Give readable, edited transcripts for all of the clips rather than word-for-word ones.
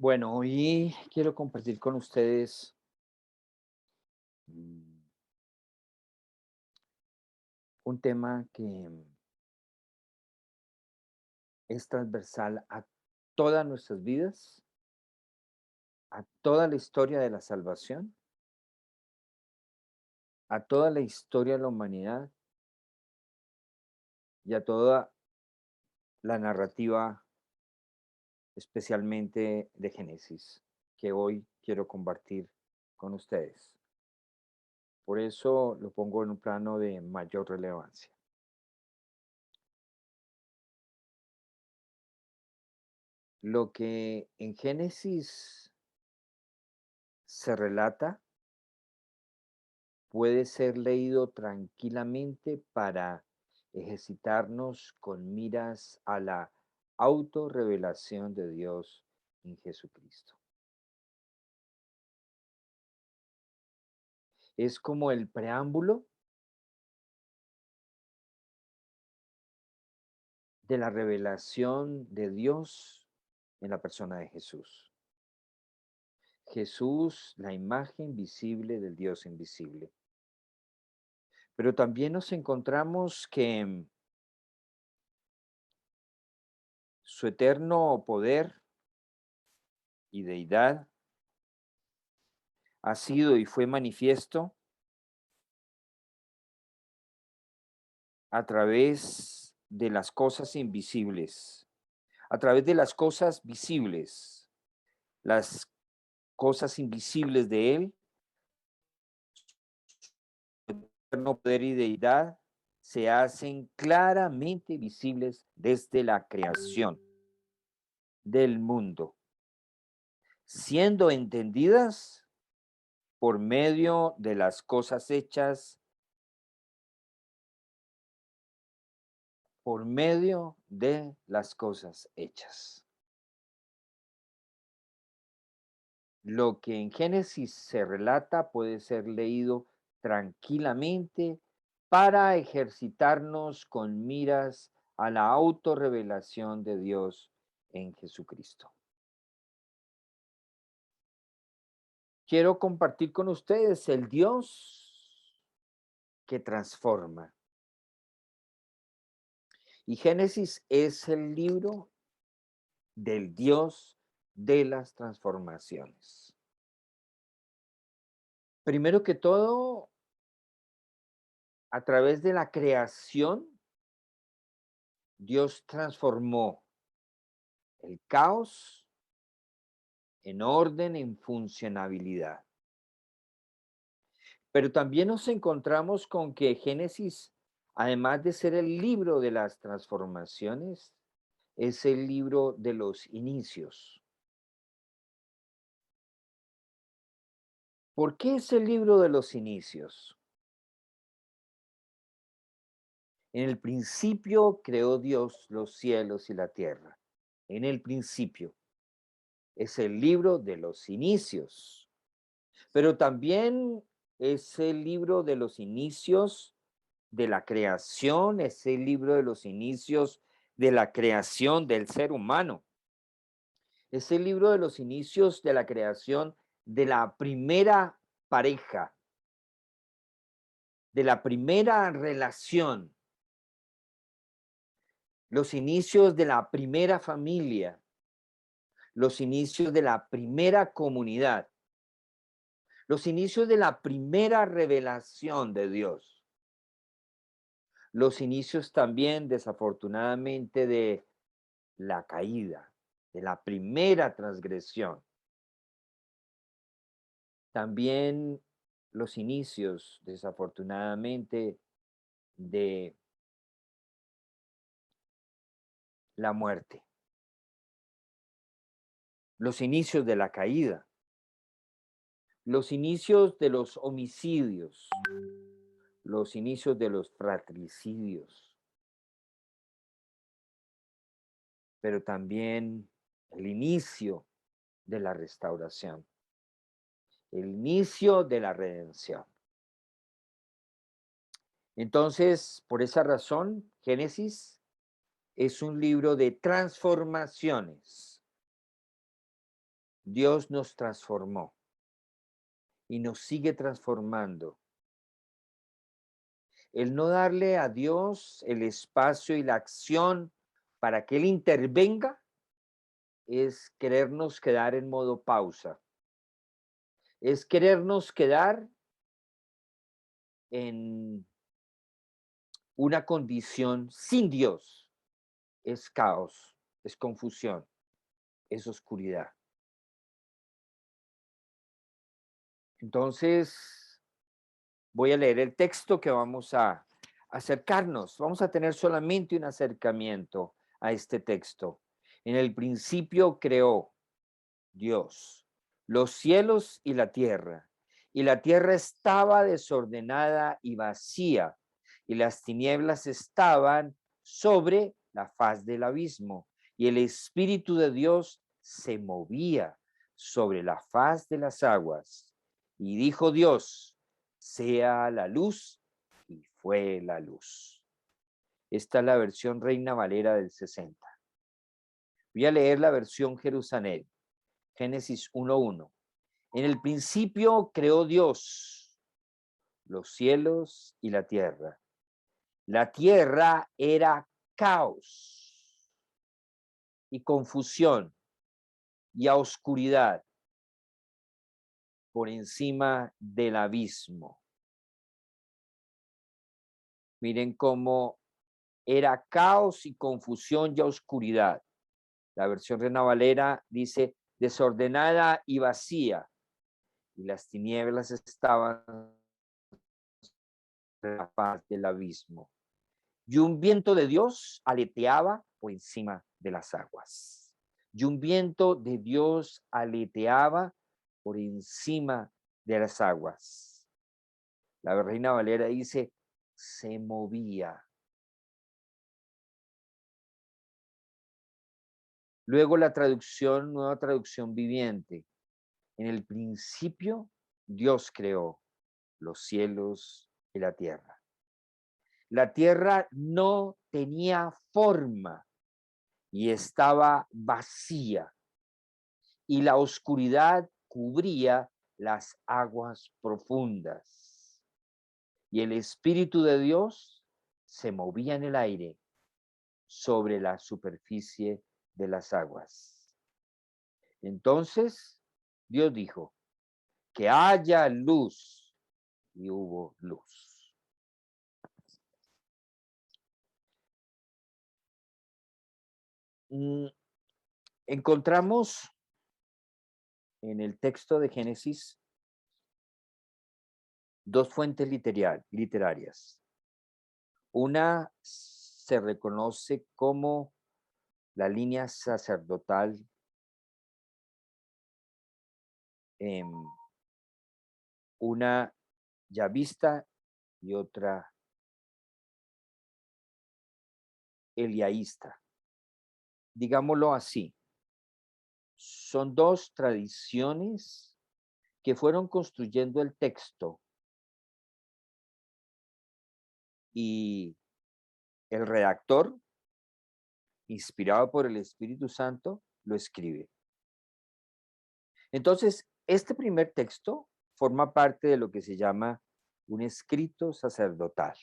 Bueno, hoy quiero compartir con ustedes mm, un tema que es transversal a todas nuestras vidas, a toda la historia de la salvación, a toda la historia de la humanidad y a toda la narrativa, especialmente de Génesis, que hoy quiero compartir con ustedes. Por eso lo pongo en un plano de mayor relevancia. Lo que en Génesis se relata puede ser leído tranquilamente para ejercitarnos con miras a la autorrevelación de Dios en Jesucristo. Es como el preámbulo de la revelación de Dios en la persona de Jesús. Jesús, la imagen visible del Dios invisible. Pero también nos encontramos que su eterno poder y deidad ha sido y fue manifiesto a través de las cosas invisibles, a través de las cosas visibles, las cosas invisibles de Él, eterno poder y deidad, se hacen claramente visibles desde la creación del mundo, siendo entendidas por medio de las cosas hechas, por medio de las cosas hechas. Lo que en Génesis se relata puede ser leído tranquilamente para ejercitarnos con miras a la autorrevelación de Dios en Jesucristo. Quiero compartir con ustedes el Dios que transforma. Y Génesis es el libro del Dios de las transformaciones. Primero que todo, a través de la creación, Dios transformó el caos en orden, en funcionabilidad. Pero también nos encontramos con que Génesis, además de ser el libro de las transformaciones, es el libro de los inicios. ¿Por qué es el libro de los inicios? En el principio creó Dios los cielos y la tierra. En el principio es el libro de los inicios, pero también es el libro de los inicios de la creación, es el libro de los inicios de la creación del ser humano. Es el libro de los inicios de la creación de la primera pareja, de la primera relación, los inicios de la primera familia, los inicios de la primera comunidad, los inicios de la primera revelación de Dios, los inicios también, desafortunadamente, de la caída, de la primera transgresión. También los inicios, desafortunadamente, de la muerte, los inicios de la caída, los inicios de los homicidios, los inicios de los fratricidios, pero también el inicio de la restauración, el inicio de la redención. Entonces, por esa razón, Génesis es un libro de transformaciones. Dios nos transformó y nos sigue transformando. El no darle a Dios el espacio y la acción para que Él intervenga es querernos quedar en modo pausa, es querernos quedar en una condición sin Dios. Es caos, es confusión, es oscuridad. Entonces, voy a leer el texto que vamos a acercarnos. Vamos a tener solamente un acercamiento a este texto. En el principio creó Dios los cielos y la tierra estaba desordenada y vacía, y las tinieblas estaban sobre la faz del abismo, y el Espíritu de Dios se movía sobre la faz de las aguas. Y dijo Dios, sea la luz, y fue la luz. Esta es la versión Reina Valera del 60. Voy a leer la versión Jerusalén, Génesis 1:1. En el principio creó Dios los cielos y la tierra. La tierra era caos y confusión y a oscuridad por encima del abismo. Miren cómo era caos y confusión y a oscuridad. La versión Reina Valera dice desordenada y vacía, y las tinieblas estaban en la faz del abismo. Y un viento de Dios aleteaba por encima de las aguas. Y un viento de Dios aleteaba por encima de las aguas. La Reina Valera dice, se movía. Luego la traducción, nueva traducción viviente. En el principio, Dios creó los cielos y la tierra. La tierra no tenía forma y estaba vacía, y la oscuridad cubría las aguas profundas. Y el Espíritu de Dios se movía en el aire sobre la superficie de las aguas. Entonces Dios dijo, que haya luz, y hubo luz. Mm, Encontramos en el texto de Génesis dos fuentes literarias. Una se reconoce como la línea sacerdotal, una yavista y otra eliaísta. Digámoslo así, son dos tradiciones que fueron construyendo el texto y el redactor, inspirado por el Espíritu Santo, lo escribe. Entonces, este primer texto forma parte de lo que se llama un escrito sacerdotal.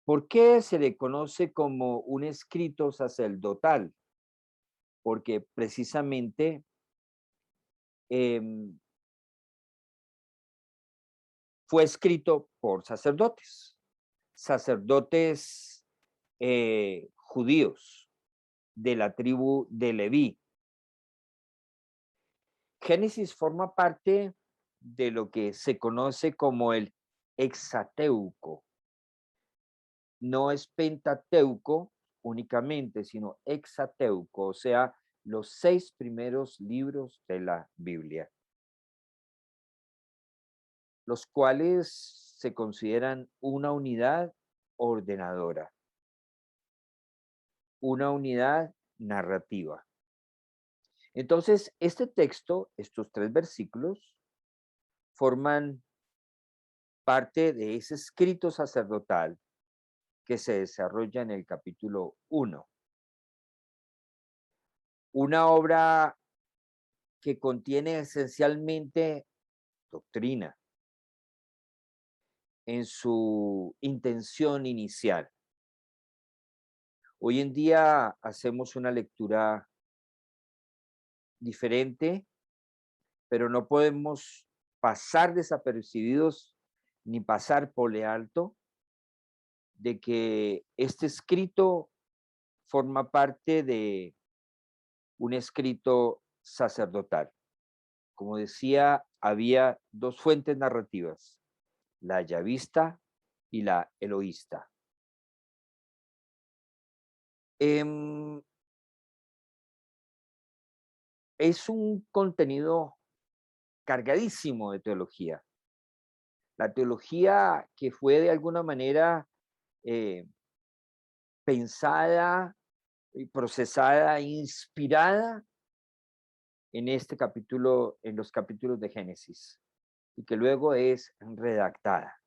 ¿Por qué se le conoce como un escrito sacerdotal? Porque precisamente em, fue escrito por sacerdotes judíos de la tribu de Leví. Génesis forma parte de lo que se conoce como el Hexateuco. No es Pentateuco únicamente, sino Hexateuco, o sea, los 6 primeros libros de la Biblia, los cuales se consideran una unidad ordenadora, una unidad narrativa. Entonces, este texto, estos 3 versículos, forman parte de ese escrito sacerdotal que se desarrolla en el capítulo 1. una obra que contiene esencialmente doctrina en su intención inicial. Hoy en día hacemos una lectura diferente, pero no podemos pasar desapercibidos ni pasar por alto de que este escrito forma parte de un escrito sacerdotal. Como decía, había dos fuentes narrativas, la yavista y la eloísta. Es un contenido cargadísimo de teología. La teología que fue de alguna manera pensada y procesada, inspirada en este capítulo, en los capítulos de Génesis, y que luego es redactada.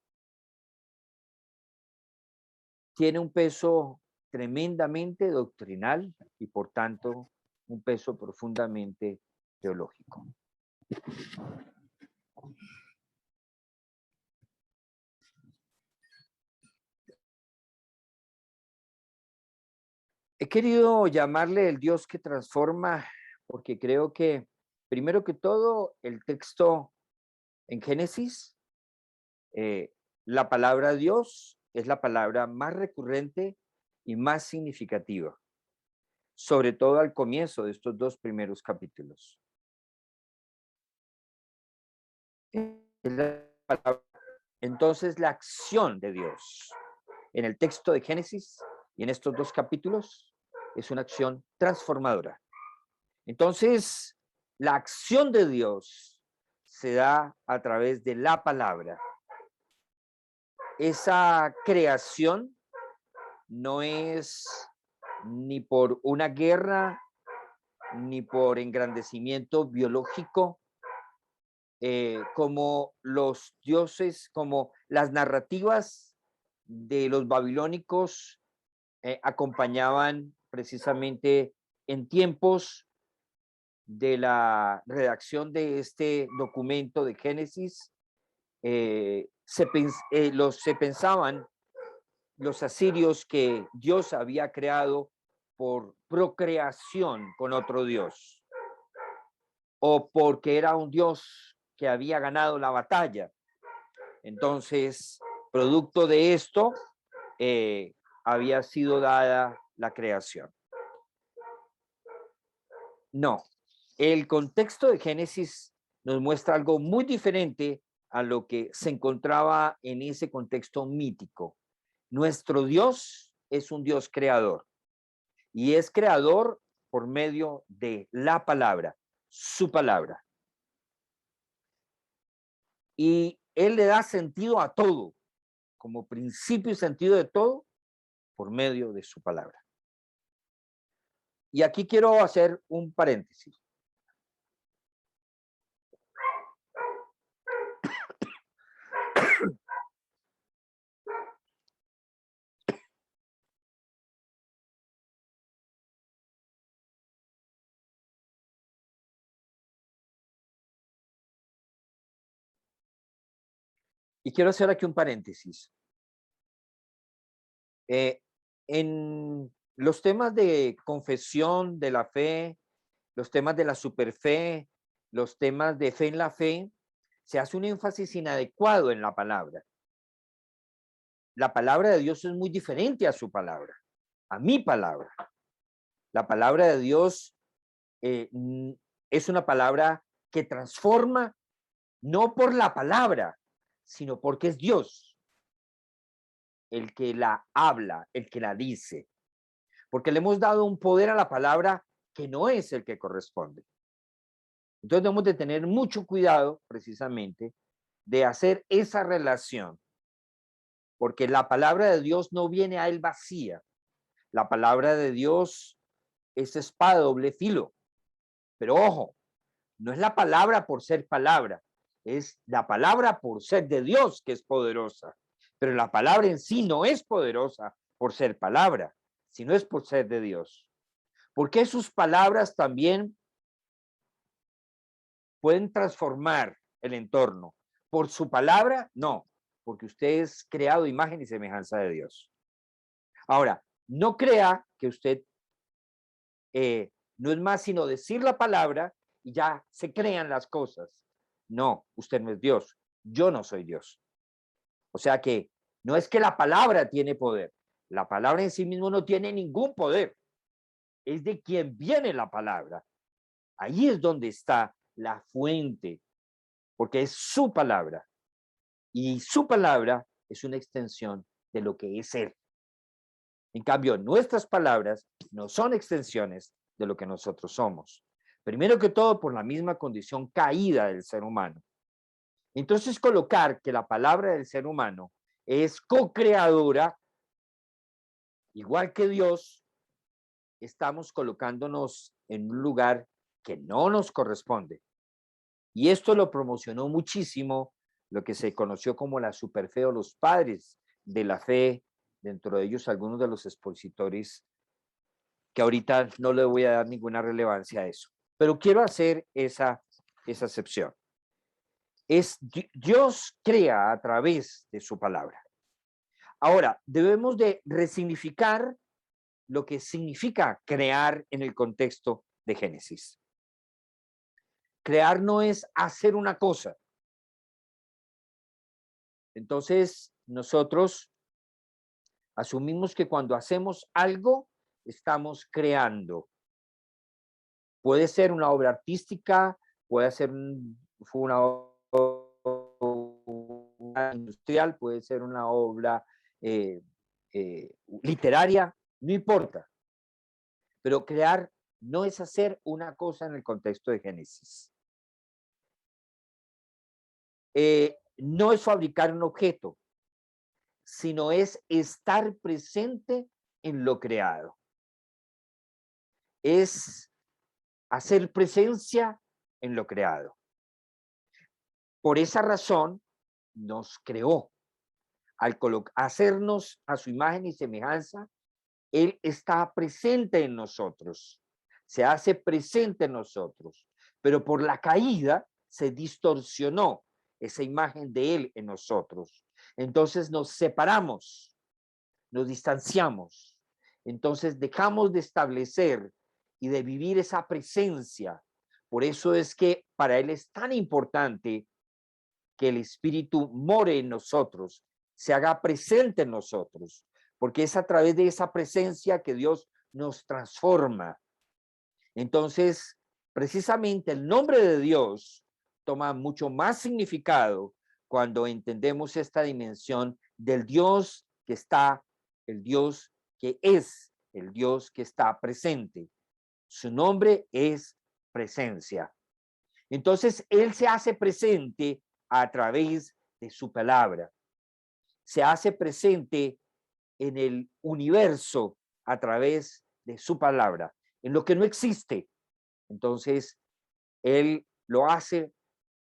Tiene un peso tremendamente doctrinal y por tanto un peso profundamente teológico. He querido llamarle el Dios que transforma porque creo que, primero que todo, el texto en Génesis, la palabra Dios es la palabra más recurrente y más significativa, sobre todo al comienzo de estos dos primeros capítulos. Entonces, la acción de Dios en el texto de Génesis y en estos dos capítulos es una acción transformadora. Entonces, la acción de Dios se da a través de la palabra. Esa creación no es ni por una guerra, ni por engrandecimiento biológico, como los dioses, como las narrativas de los babilónicos acompañaban precisamente en tiempos de la redacción de este documento de Génesis. Se pensaban los asirios que Dios había creado por procreación con otro Dios, o porque era un Dios que había ganado la batalla. Entonces, producto de esto, había sido dada la creación. No, el contexto de Génesis nos muestra algo muy diferente a lo que se encontraba en ese contexto mítico. Nuestro Dios es un Dios creador y es creador por medio de la palabra, su palabra. Y Él le da sentido a todo, como principio y sentido de todo, por medio de su palabra. Y aquí quiero hacer un paréntesis. Y quiero hacer aquí un paréntesis. En los temas de confesión de la fe, los temas de la superfe, los temas de fe en la fe, se hace un énfasis inadecuado en la palabra. La palabra de Dios es muy diferente a su palabra, a mi palabra. La palabra de Dios es una palabra que transforma no por la palabra, sino porque es Dios el que la habla, el que la dice. Porque le hemos dado un poder a la palabra que no es el que corresponde. Entonces debemos de tener mucho cuidado precisamente de hacer esa relación, porque la palabra de Dios no viene a él vacía. La palabra de Dios es espada de doble filo. Pero ojo, no es la palabra por ser palabra, es la palabra por ser de Dios que es poderosa. Pero la palabra en sí no es poderosa por ser palabra, sino es por ser de Dios. Porque sus palabras también pueden transformar el entorno. Por su palabra, no, porque usted es creado imagen y semejanza de Dios. Ahora, no crea que usted no es más sino decir la palabra y ya se crean las cosas. No, usted no es Dios. Yo no soy Dios. O sea que no es que la palabra tiene poder. La palabra en sí mismo no tiene ningún poder. Es de quien viene la palabra. Ahí es donde está la fuente, porque es su palabra. Y su palabra es una extensión de lo que es Él. En cambio, nuestras palabras no son extensiones de lo que nosotros somos. Primero que todo, por la misma condición caída del ser humano. Entonces, colocar que la palabra del ser humano es co-creadora, igual que Dios, estamos colocándonos en un lugar que no nos corresponde. Y esto lo promocionó muchísimo lo que se conoció como la superfe o los padres de la fe, dentro de ellos algunos de los expositores, que ahorita no le voy a dar ninguna relevancia a eso. Pero quiero hacer esa excepción. Dios crea a través de su palabra. Ahora, debemos de resignificar lo que significa crear en el contexto de Génesis. Crear no es hacer una cosa. Entonces, nosotros asumimos que cuando hacemos algo, estamos creando. Puede ser una obra artística, puede ser una obra industrial, puede ser una obra literaria, no importa. Pero crear no es hacer una cosa en el contexto de Génesis. No es fabricar un objeto, sino es estar presente en lo creado. Es hacer presencia en lo creado. Por esa razón nos creó. Al hacernos a su imagen y semejanza, Él está presente en nosotros, se hace presente en nosotros, pero por la caída se distorsionó esa imagen de Él en nosotros. Entonces nos separamos, nos distanciamos, entonces dejamos de establecer y de vivir esa presencia. Por eso es que para Él es tan importante que el Espíritu more en nosotros, se haga presente en nosotros, porque es a través de esa presencia que Dios nos transforma. Entonces, precisamente el nombre de Dios toma mucho más significado cuando entendemos esta dimensión del Dios que está, el Dios que es, el Dios que está presente. Su nombre es presencia. Entonces, Él se hace presente a través de su palabra. Se hace presente en el universo a través de su palabra, en lo que no existe. Entonces, Él lo hace,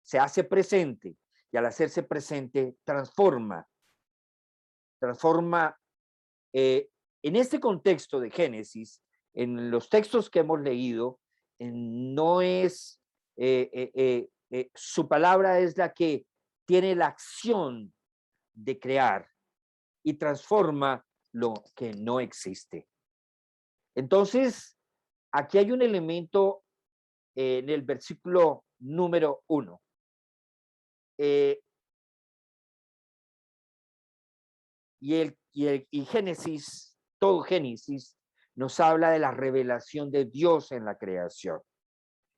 se hace presente y al hacerse presente transforma en este contexto de Génesis, en los textos que hemos leído, no es, su palabra es la que tiene la acción de crear y transforma lo que no existe. Entonces, aquí hay un elemento en el versículo número 1. Y Génesis, todo Génesis, nos habla de la revelación de Dios en la creación.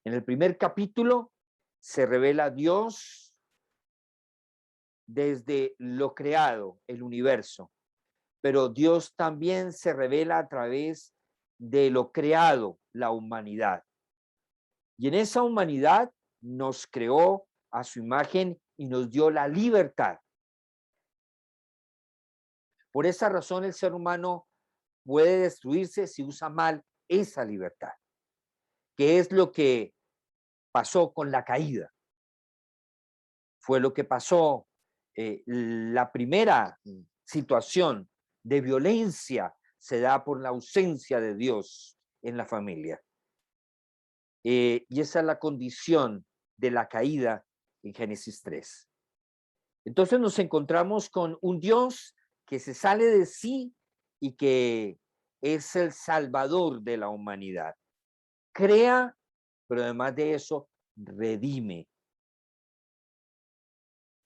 En el primer capítulo se revela Dios desde lo creado, el universo, pero Dios también se revela a través de lo creado, la humanidad. Y en esa humanidad nos creó a su imagen y nos dio la libertad. Por esa razón el ser humano puede destruirse si usa mal esa libertad, que es lo que pasó con la caída. Fue lo que pasó, la primera situación de violencia se da por la ausencia de Dios en la familia. Y esa es la condición de la caída en Génesis 3. Entonces nos encontramos con un Dios que se sale de sí y que es el salvador de la humanidad. Crea, pero además de eso, redime.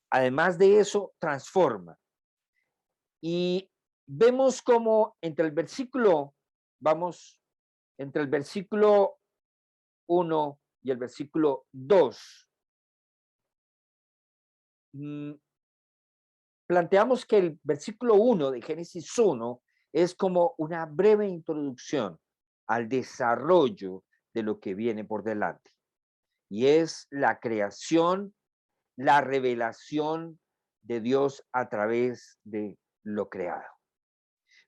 Además de eso, transforma. Y vemos como entre el versículo, entre el versículo 1 y el versículo 2, planteamos que el versículo 1 de Génesis 1 es como una breve introducción al desarrollo de lo que viene por delante. Y es la creación, la revelación de Dios a través de lo creado.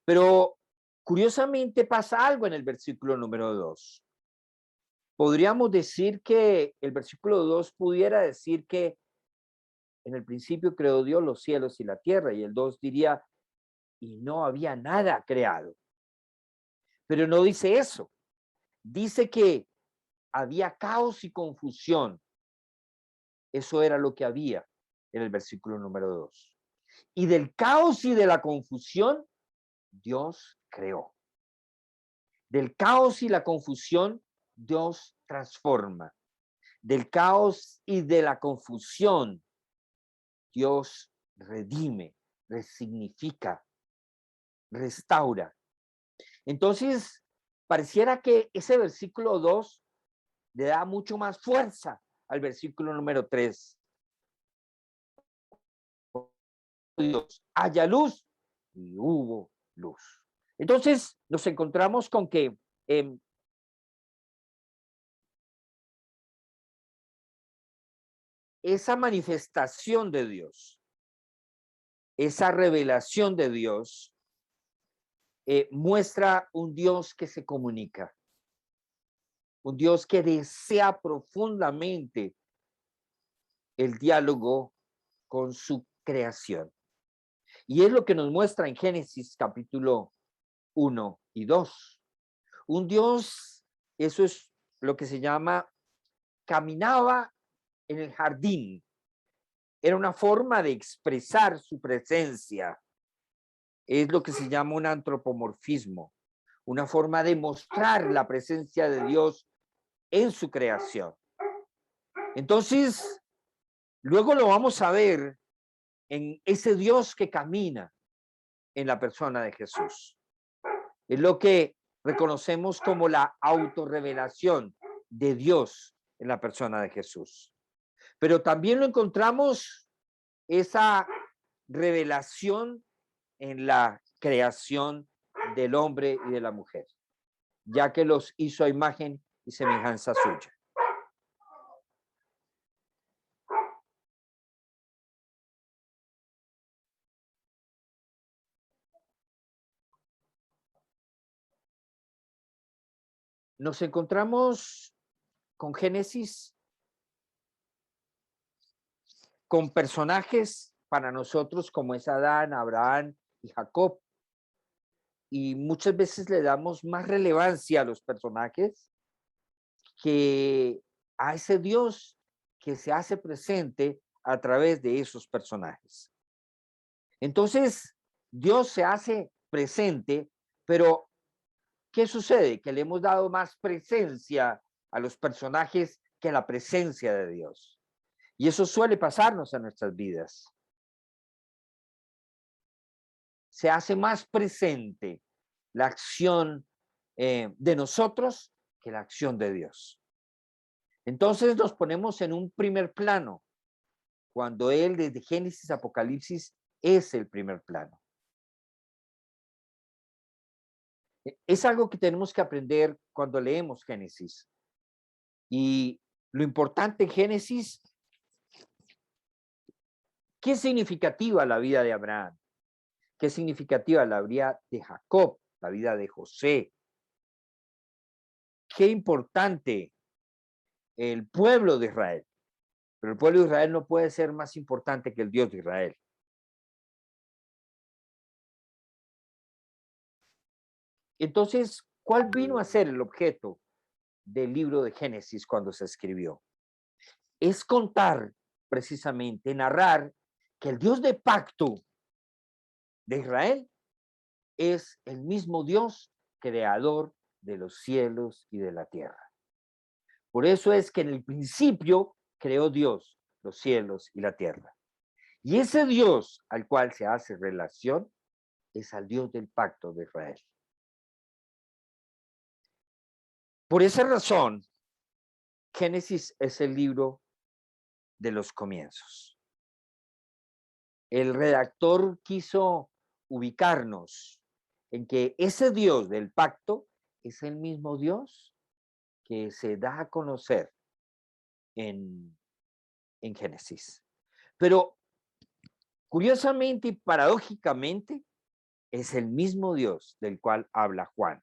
Pero curiosamente pasa algo en el versículo número 2. Podríamos decir que el versículo 2 pudiera decir que en el principio creó Dios los cielos y la tierra, y el 2 diría, y no había nada creado. Pero no dice eso. Dice que había caos y confusión. Eso era lo que había en el versículo número 2. Y del caos y de la confusión, Dios creó. Del caos y la confusión, Dios transforma. Del caos y de la confusión, Dios redime, resignifica, restaura. Entonces, pareciera que ese versículo 2 le da mucho más fuerza al versículo número 3. Dios, haya luz y hubo luz. Entonces, nos encontramos con que esa manifestación de Dios, esa revelación de Dios, muestra un Dios que se comunica, un Dios que desea profundamente el diálogo con su creación. Y es lo que nos muestra en Génesis capítulo 1 y 2. Un Dios, eso es lo que se llama, caminaba en el jardín. Era una forma de expresar su presencia. Es lo que se llama un antropomorfismo, una forma de mostrar la presencia de Dios en su creación. Entonces, luego lo vamos a ver en ese Dios que camina en la persona de Jesús. Es lo que reconocemos como la autorrevelación de Dios en la persona de Jesús. Pero también lo encontramos esa revelación en la creación del hombre y de la mujer, ya que los hizo a imagen y semejanza suya. Nos encontramos con Génesis, con personajes para nosotros como es Adán, Abraham y Jacob. Y muchas veces le damos más relevancia a los personajes que a ese Dios que se hace presente a través de esos personajes. Entonces, Dios se hace presente, pero ¿qué sucede? Que le hemos dado más presencia a los personajes que a la presencia de Dios. Y eso suele pasarnos en nuestras vidas. Se hace más presente la acción de nosotros que la acción de Dios. Entonces nos ponemos en un primer plano, cuando Él desde Génesis a Apocalipsis es el primer plano. Es algo que tenemos que aprender cuando leemos Génesis. Y lo importante en Génesis, ¿qué es significativa la vida de Abraham? ¿Qué es significativa la vida de Jacob, la vida de José? Qué importante el pueblo de Israel. Pero el pueblo de Israel no puede ser más importante que el Dios de Israel. Entonces, ¿Cuál vino a ser el objeto del libro de Génesis cuando se escribió? Es contar, precisamente, narrar que el Dios de pacto de Israel es el mismo Dios creador de los cielos y de la tierra. Por eso es que en el principio creó Dios los cielos y la tierra. Y ese Dios al cual se hace relación es al Dios del pacto de Israel. Por esa razón, Génesis es el libro de los comienzos. El redactor quiso ubicarnos en que ese Dios del pacto es el mismo Dios que se da a conocer en, en Génesis. Pero curiosamente y paradójicamente es el mismo Dios del cual habla Juan.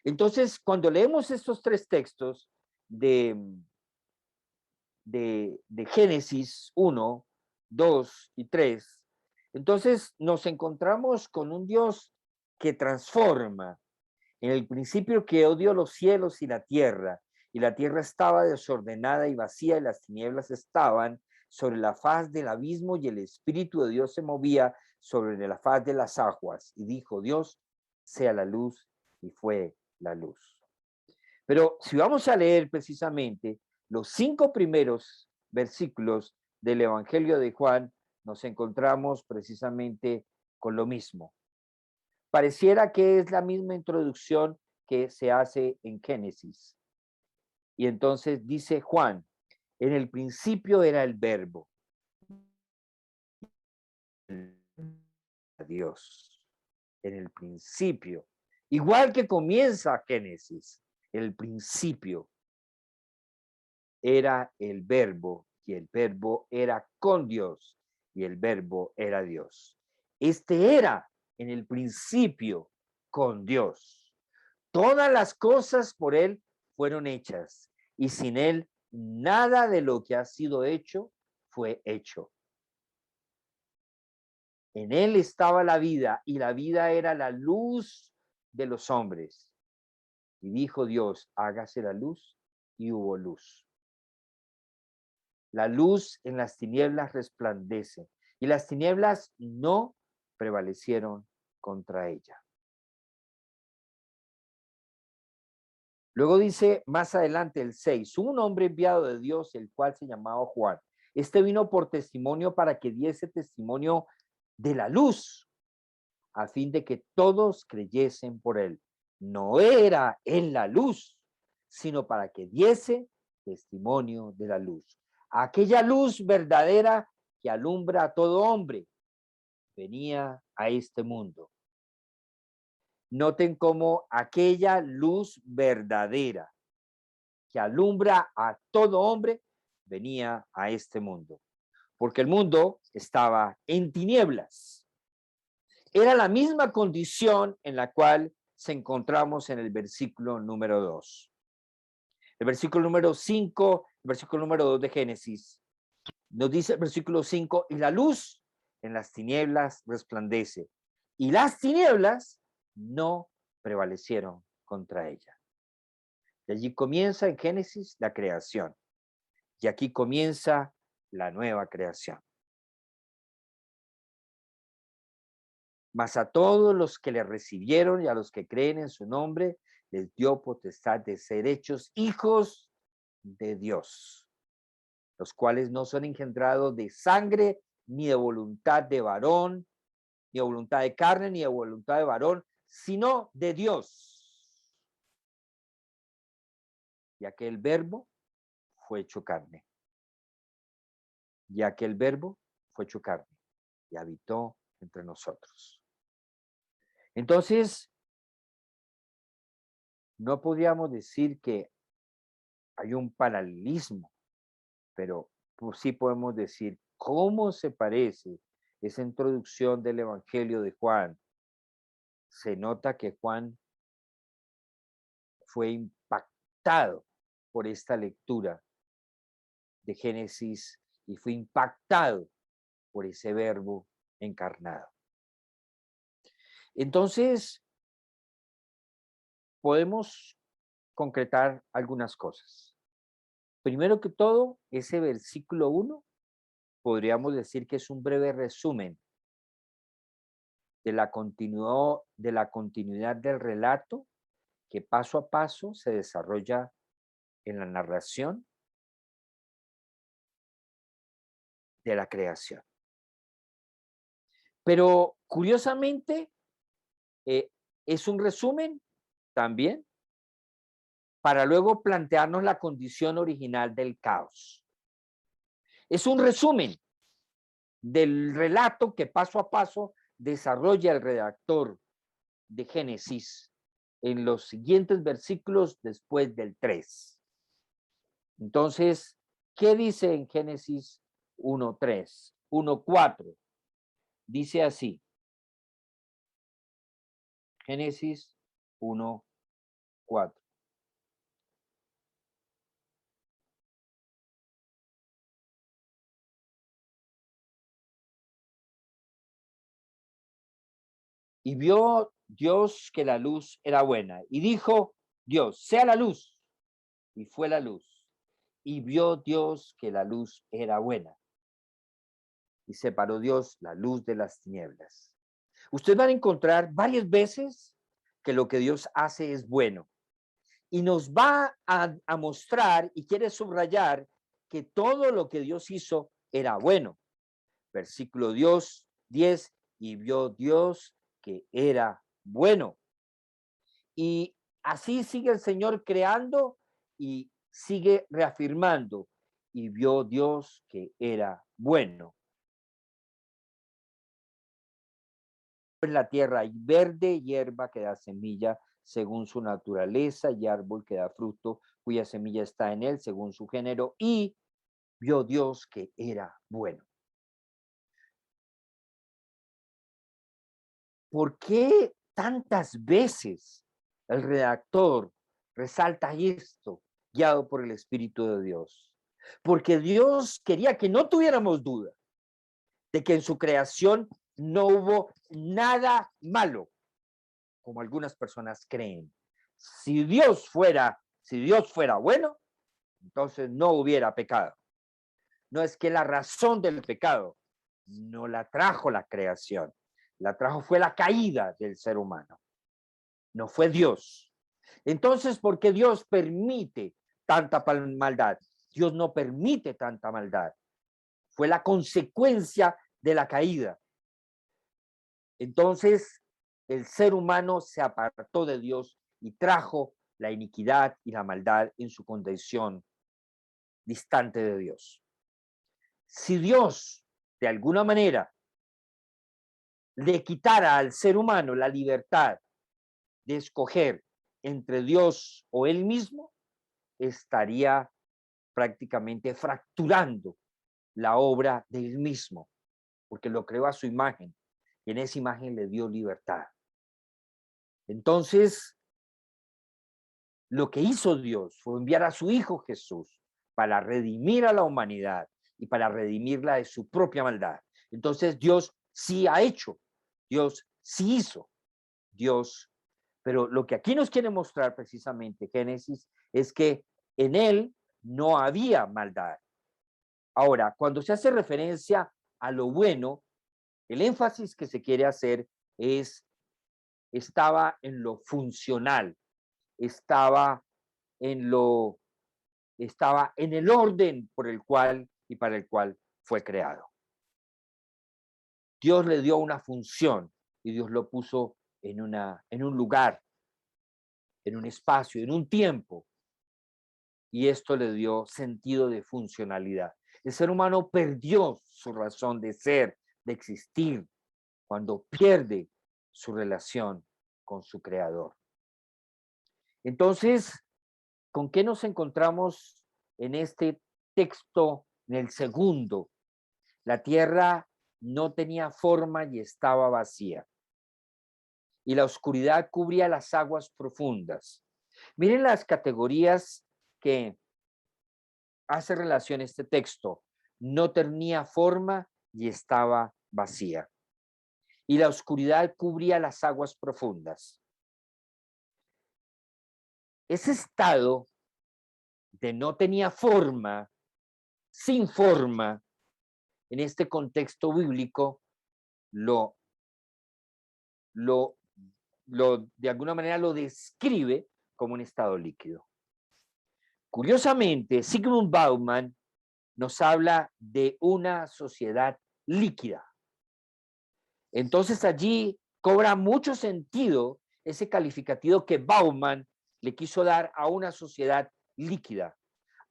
Entonces, cuando leemos estos tres textos de, de Génesis 1, 2 y 3, entonces nos encontramos con un Dios que transforma. En el principio creó Dios los cielos y la tierra estaba desordenada y vacía, y las tinieblas estaban sobre la faz del abismo, y el Espíritu de Dios se movía sobre la faz de las aguas. Y dijo Dios, sea la luz, y fue la luz. Pero si vamos a leer precisamente los 5 primeros versículos del Evangelio de Juan, nos encontramos precisamente con lo mismo. Pareciera que es la misma introducción que se hace en Génesis. Y entonces dice Juan, en el principio era el verbo, Dios, en el principio. Igual que comienza Génesis, el principio era el verbo, y el verbo era con Dios, y el verbo era Dios. Este era en el principio con Dios. Todas las cosas por él fueron hechas, y sin él nada de lo que ha sido hecho fue hecho. En él estaba la vida, y la vida era la luz de los hombres. Y dijo Dios, hágase la luz, y hubo luz. La luz en las tinieblas resplandece, y las tinieblas no prevalecieron contra ella. Luego dice más adelante el 6, un hombre enviado de Dios, el cual se llamaba Juan. Este vino por testimonio para que diese testimonio de la luz, a fin de que todos creyesen por él. No era él la luz, sino para que diese testimonio de la luz. Aquella luz verdadera que alumbra a todo hombre venía a este mundo. Noten cómo aquella luz verdadera que alumbra a todo hombre venía a este mundo, porque el mundo estaba en tinieblas. Era la misma condición en la cual se encontramos en el versículo número 2. El versículo número 5, el versículo número 2 de Génesis, nos dice el versículo 5, y la luz en las tinieblas resplandece, y las tinieblas no prevalecieron contra ella. Y allí comienza en Génesis la creación, y aquí comienza la nueva creación. Mas a todos los que le recibieron y a los que creen en su nombre, les dio potestad de ser hechos hijos de Dios, los cuales no son engendrados de sangre, ni de voluntad de varón, ni de voluntad de carne, ni de voluntad de varón, sino de Dios. Y aquel verbo fue hecho carne. Y aquel verbo fue hecho carne y habitó entre nosotros. Entonces, no podríamos decir que hay un paralelismo, pero pues sí podemos decir cómo se parece esa introducción del Evangelio de Juan. Se nota que Juan fue impactado por esta lectura de Génesis y fue impactado por ese verbo encarnado. Entonces, podemos concretar algunas cosas. Primero que todo, ese versículo 1 podríamos decir que es un breve resumen de la continuidad del relato que paso a paso se desarrolla en la narración de la creación. Pero curiosamente, eh, es un resumen también para luego plantearnos la condición original del caos. Es un resumen del relato que paso a paso desarrolla el redactor de Génesis en los siguientes versículos después del 3. Entonces, ¿qué dice en Génesis 1:3? 1:4. Dice así, Génesis 1:4. Y vio Dios que la luz era buena. Y dijo Dios, sea la luz. Y fue la luz. Y vio Dios que la luz era buena. Y separó Dios la luz de las tinieblas. Ustedes van a encontrar varias veces que lo que Dios hace es bueno. Y nos va a mostrar y quiere subrayar que todo lo que Dios hizo era bueno. Versículo 10, y vio Dios que era bueno. Y así sigue el Señor creando y sigue reafirmando. Y vio Dios que era bueno. En la tierra hay verde hierba que da semilla según su naturaleza y árbol que da fruto cuya semilla está en él según su género. Y vio Dios que era bueno. ¿Por qué tantas veces el redactor resalta esto, guiado por el Espíritu de Dios? Porque Dios quería que no tuviéramos duda de que en su creación no hubo nada malo, como algunas personas creen. Si Dios fuera bueno, entonces no hubiera pecado. No es que la razón del pecado no la trajo la creación, la trajo fue la caída del ser humano, no fue Dios. Entonces, ¿por qué Dios permite tanta maldad? Dios no permite tanta maldad. Fue la consecuencia de la caída. Entonces, el ser humano se apartó de Dios y trajo la iniquidad y la maldad en su condición distante de Dios. Si Dios, de alguna manera, le quitara al ser humano la libertad de escoger entre Dios o él mismo, estaría prácticamente fracturando la obra de él mismo, porque lo creó a su imagen y en esa imagen le dio libertad. Entonces, lo que hizo Dios fue enviar a su Hijo Jesús para redimir a la humanidad y para redimirla de su propia maldad. Entonces, Dios sí ha hecho, Dios sí hizo, Dios. Pero lo que aquí nos quiere mostrar precisamente Génesis es que en él no había maldad. Ahora, cuando se hace referencia a lo bueno, el énfasis que se quiere hacer es, estaba en lo funcional, estaba en lo, estaba en el orden por el cual y para el cual fue creado. Dios le dio una función y Dios lo puso en un lugar, en un espacio, en un tiempo, y esto le dio sentido de funcionalidad. El ser humano perdió su razón de ser, de existir, cuando pierde su relación con su creador. Entonces, ¿con qué nos encontramos en este texto, en el segundo? La tierra no tenía forma y estaba vacía, y la oscuridad cubría las aguas profundas. Miren las categorías que hace relación este texto. No tenía forma y estaba vacía. Y la oscuridad cubría las aguas profundas. ese estado de no tenía forma, sin forma, en este contexto bíblico, lo, lo, de alguna manera lo describe como un estado líquido. Curiosamente, Zygmunt Bauman nos habla de una sociedad líquida. Entonces allí cobra mucho sentido ese calificativo que Bauman le quiso dar a una sociedad líquida,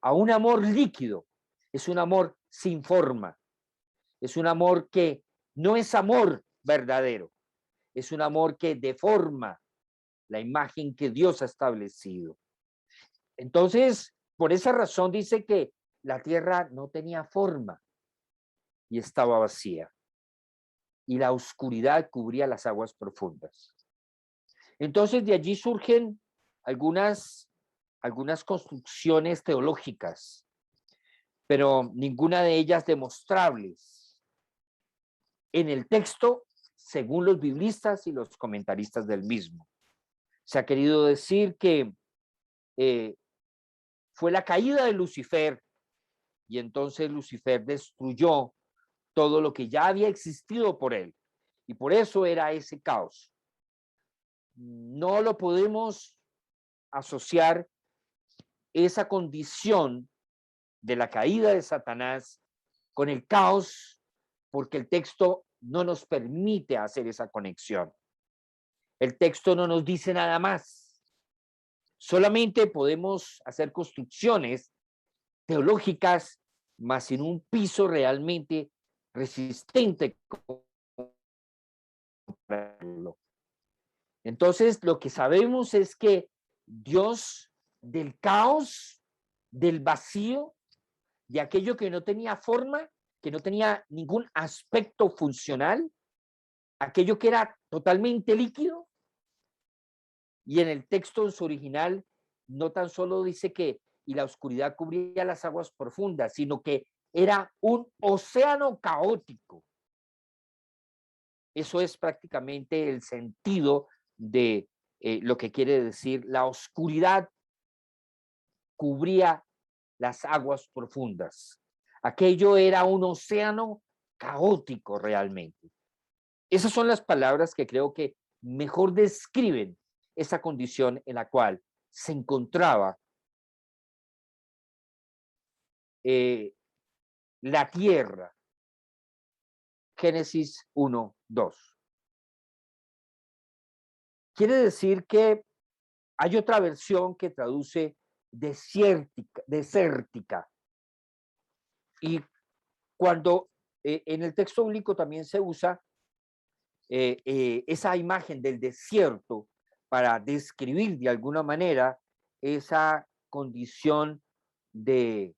a un amor líquido. Es un amor sin forma, es un amor que no es amor verdadero, es un amor que deforma la imagen que Dios ha establecido. Entonces, por esa razón dice que la tierra no tenía forma y estaba vacía, y la oscuridad cubría las aguas profundas. Entonces, de allí surgen algunas construcciones teológicas, pero ninguna de ellas demostrables en el texto, según los biblistas y los comentaristas del mismo. Se ha querido decir que fue la caída de Lucifer, y entonces Lucifer destruyó todo lo que ya había existido por él, y por eso era ese caos. No lo podemos asociar esa condición de la caída de Satanás con el caos, porque el texto no nos permite hacer esa conexión. El texto no nos dice nada más. Solamente podemos hacer construcciones teológicas, más sin un piso realmente resistente. Entonces, lo que sabemos es que Dios del caos, del vacío, de aquello que no tenía forma, que no tenía ningún aspecto funcional, aquello que era totalmente líquido, y en el texto en su original no tan solo dice que y la oscuridad cubría las aguas profundas, sino que era un océano caótico. Eso es prácticamente el sentido de lo que quiere decir la oscuridad cubría las aguas profundas. Aquello era un océano caótico realmente. Esas son las palabras que creo que mejor describen esa condición en la cual se encontraba la tierra. Génesis 1:2. Quiere decir que hay otra versión que traduce desértica. Y cuando en el texto bíblico también se usa esa imagen del desierto para describir de alguna manera esa condición de,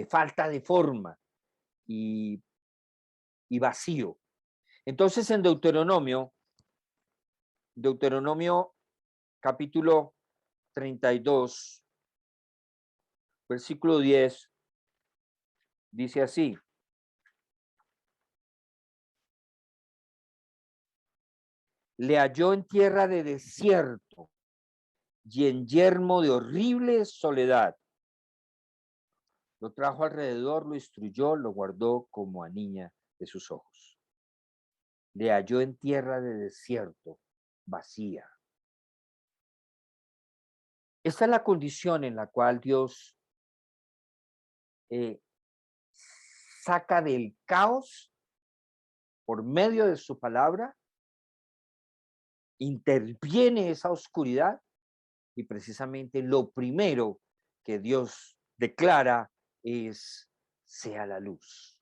falta de forma y, vacío. Entonces en Deuteronomio capítulo 32, versículo 10, dice así: le halló en tierra de desierto y en yermo de horrible soledad. Lo trajo alrededor, lo instruyó, lo guardó como a niña de sus ojos. Le halló en tierra de desierto, vacía. Esta es la condición en la cual Dios saca del caos por medio de su palabra, interviene esa oscuridad, y precisamente lo primero que Dios declara es: sea la luz.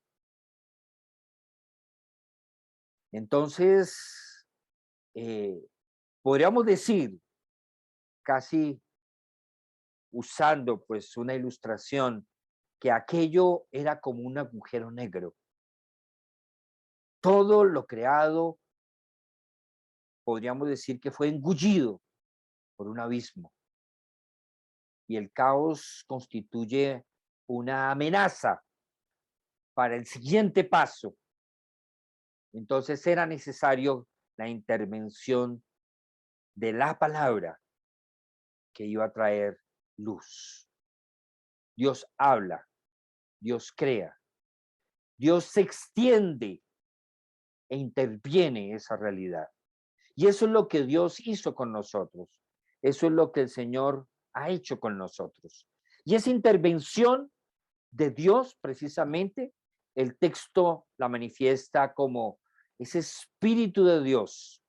Entonces, podríamos decir, casi usando pues una ilustración, que aquello era como un agujero negro. Todo lo creado, podríamos decir que fue engullido por un abismo, y el caos constituye una amenaza para el siguiente paso. Entonces era necesario la intervención de la palabra, que iba a traer luz. Dios habla, Dios crea, Dios se extiende e interviene en esa realidad. Y eso es lo que Dios hizo con nosotros. Eso es lo que el Señor ha hecho con nosotros. Y esa intervención de Dios, precisamente, el texto la manifiesta como ese espíritu de Dios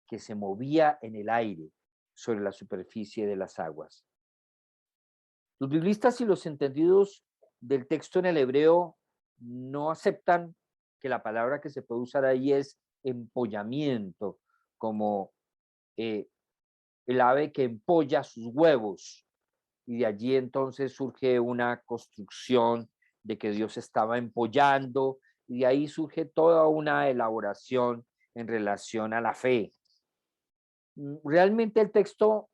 que se movía en el aire sobre la superficie de las aguas. Los biblistas y los entendidos del texto en el hebreo no aceptan que la palabra que se puede usar ahí es empollamiento, como eh, el ave que empolla sus huevos. Y de allí entonces surge una construcción de que Dios estaba empollando, y de ahí surge toda una elaboración en relación a la fe. Realmente el texto,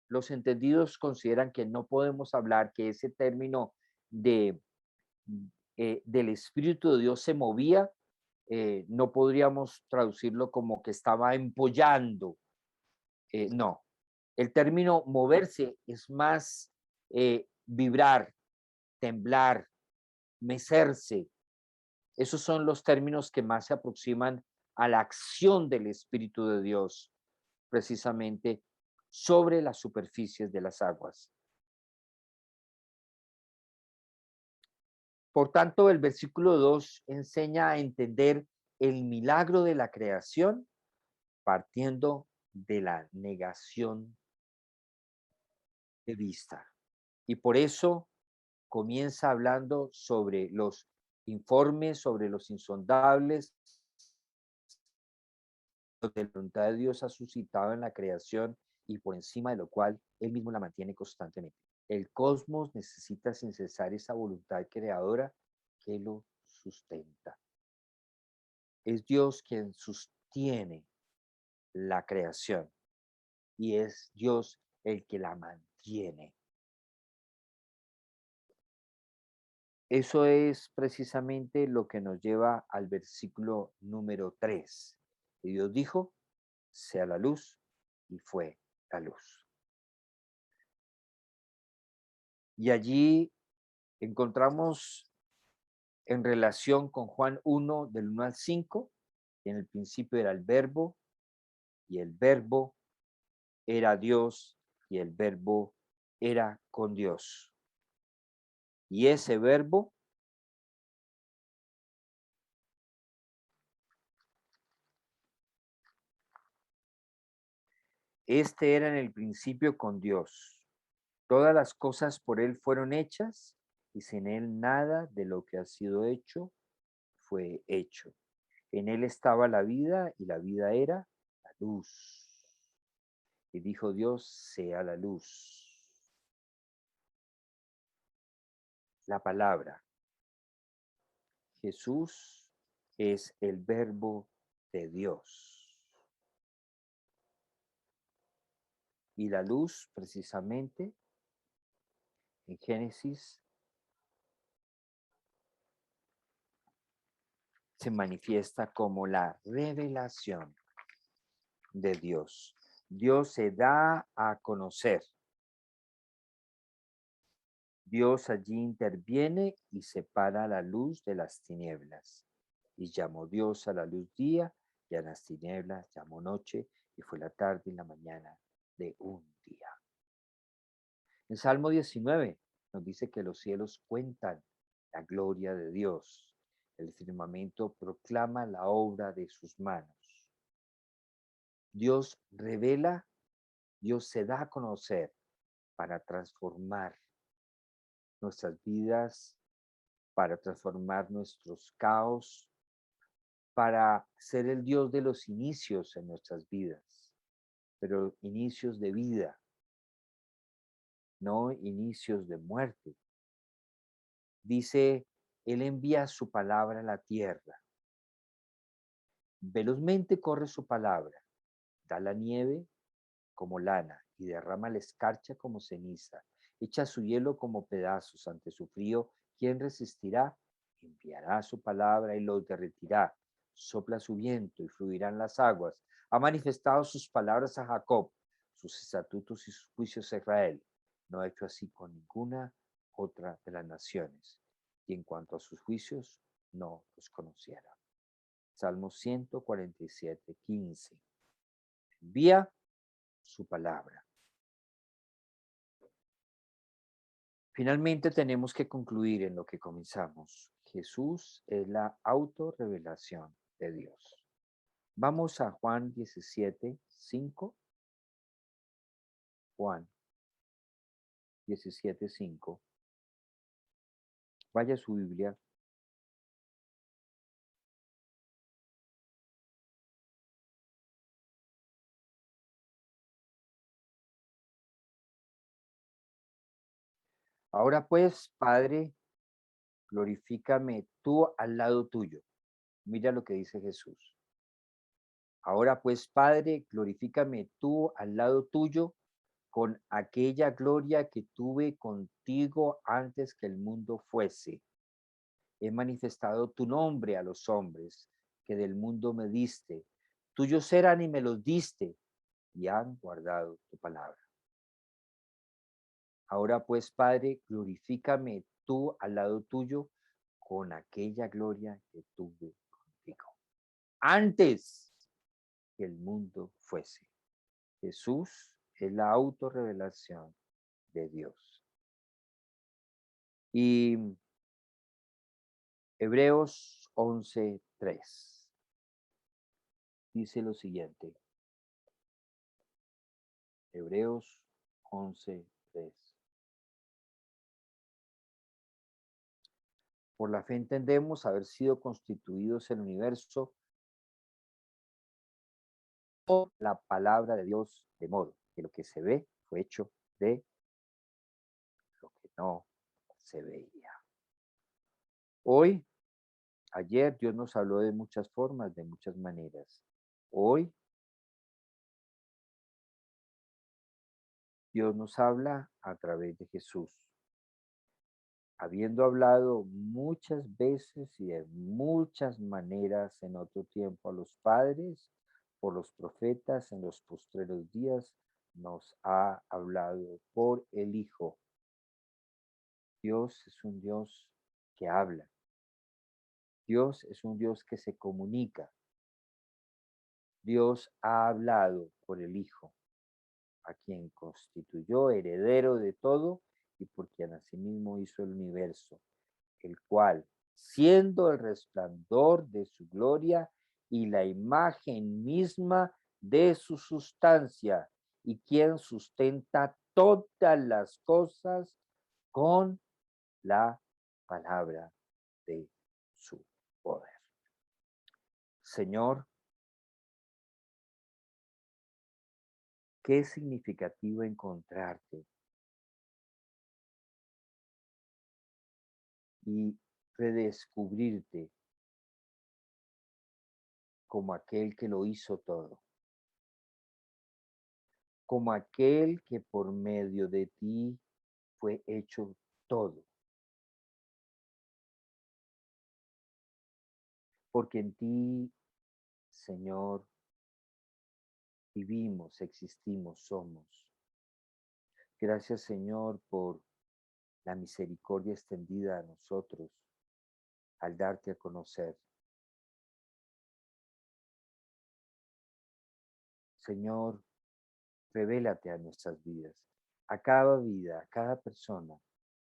los entendidos consideran que no podemos hablar que ese término de, del Espíritu de Dios se movía, no podríamos traducirlo como que estaba empollando. No, el término moverse es más vibrar, temblar, mecerse. Esos son los términos que más se aproximan a la acción del Espíritu de Dios, precisamente sobre las superficies de las aguas. Por tanto, el versículo 2 enseña a entender el milagro de la creación partiendo de la negación de vista. Y por eso comienza hablando sobre los informes, sobre los insondables, lo que la voluntad de Dios ha suscitado en la creación y por encima de lo cual Él mismo la mantiene constantemente. El cosmos necesita sin cesar esa voluntad creadora que lo sustenta. Es Dios quien sostiene la creación y es Dios el que la mantiene. Eso es precisamente lo que nos lleva al versículo número 3. Y Dios dijo, sea la luz, y fue la luz. Y allí encontramos en relación con Juan 1, del 1 al 5, que en el principio era el verbo, y el verbo era Dios, y el verbo era con Dios. Y ese verbo este era en el principio con Dios. Todas las cosas por Él fueron hechas y sin Él nada de lo que ha sido hecho fue hecho. En Él estaba la vida y la vida era la luz. Y dijo Dios, sea la luz. La palabra. Jesús es el verbo de Dios. Y la luz, precisamente, en Génesis se manifiesta como la revelación de Dios. Dios se da a conocer. Dios allí interviene y separa la luz de las tinieblas. Y llamó Dios a la luz día y a las tinieblas llamó noche y fue la tarde y la mañana de un día. En Salmo 19 nos dice que los cielos cuentan la gloria de Dios. El firmamento proclama la obra de sus manos. Dios revela, Dios se da a conocer para transformar nuestras vidas, para transformar nuestros caos, para ser el Dios de los inicios en nuestras vidas, pero inicios de vida, no inicios de muerte. Dice, Él envía su palabra a la tierra. Velozmente corre su palabra, da la nieve como lana y derrama la escarcha como ceniza, echa su hielo como pedazos ante su frío. ¿Quién resistirá? Enviará su palabra y lo derretirá. Sopla su viento y fluirán las aguas. Ha manifestado sus palabras a Jacob, sus estatutos y sus juicios a Israel. No ha hecho así con ninguna otra de las naciones. Y en cuanto a sus juicios, no los conociera. Salmo 147, 15. Envía su palabra. Finalmente tenemos que concluir en lo que comenzamos. Jesús es la autorrevelación de Dios. Vamos a Juan 17, 5. Juan 17, 5. Vaya a su Biblia. Ahora pues, Padre, glorifícame tú al lado tuyo. Mira lo que dice Jesús. Ahora pues, Padre, glorifícame tú al lado tuyo con aquella gloria que tuve contigo antes que el mundo fuese. He manifestado tu nombre a los hombres que del mundo me diste. Tuyos eran y me los diste y han guardado tu palabra. Ahora pues, Padre, glorifícame tú al lado tuyo con aquella gloria que tuve contigo antes que el mundo fuese. Jesús es la autorrevelación de Dios. Y Hebreos 11:3 dice lo siguiente. Hebreos 11:3. Por la fe entendemos haber sido constituidos el universo por la palabra de Dios, de modo que lo que se ve fue hecho de lo que no se veía. Hoy, ayer, Dios nos habló de muchas formas, de muchas maneras. Hoy, Dios nos habla a través de Jesús. Habiendo hablado muchas veces y de muchas maneras en otro tiempo a los padres, por los profetas en los postreros días, nos ha hablado por el Hijo. Dios es un Dios que habla. Dios es un Dios que se comunica. Dios ha hablado por el Hijo, a quien constituyó heredero de todo y por quien asimismo hizo el universo, el cual, siendo el resplandor de su gloria y la imagen misma de su sustancia, y quien sustenta todas las cosas con la palabra de su poder. Señor, qué significativo encontrarte y redescubrirte como aquel que lo hizo todo, como aquel que por medio de ti fue hecho todo, porque en ti, Señor, vivimos, existimos, somos. Gracias, Señor, por la misericordia extendida a nosotros al darte a conocer. Señor, revélate a nuestras vidas, a cada vida, a cada persona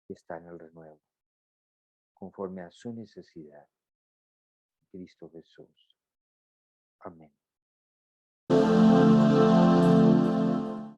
que está en el renuevo, conforme a su necesidad. Cristo Jesús. Amén.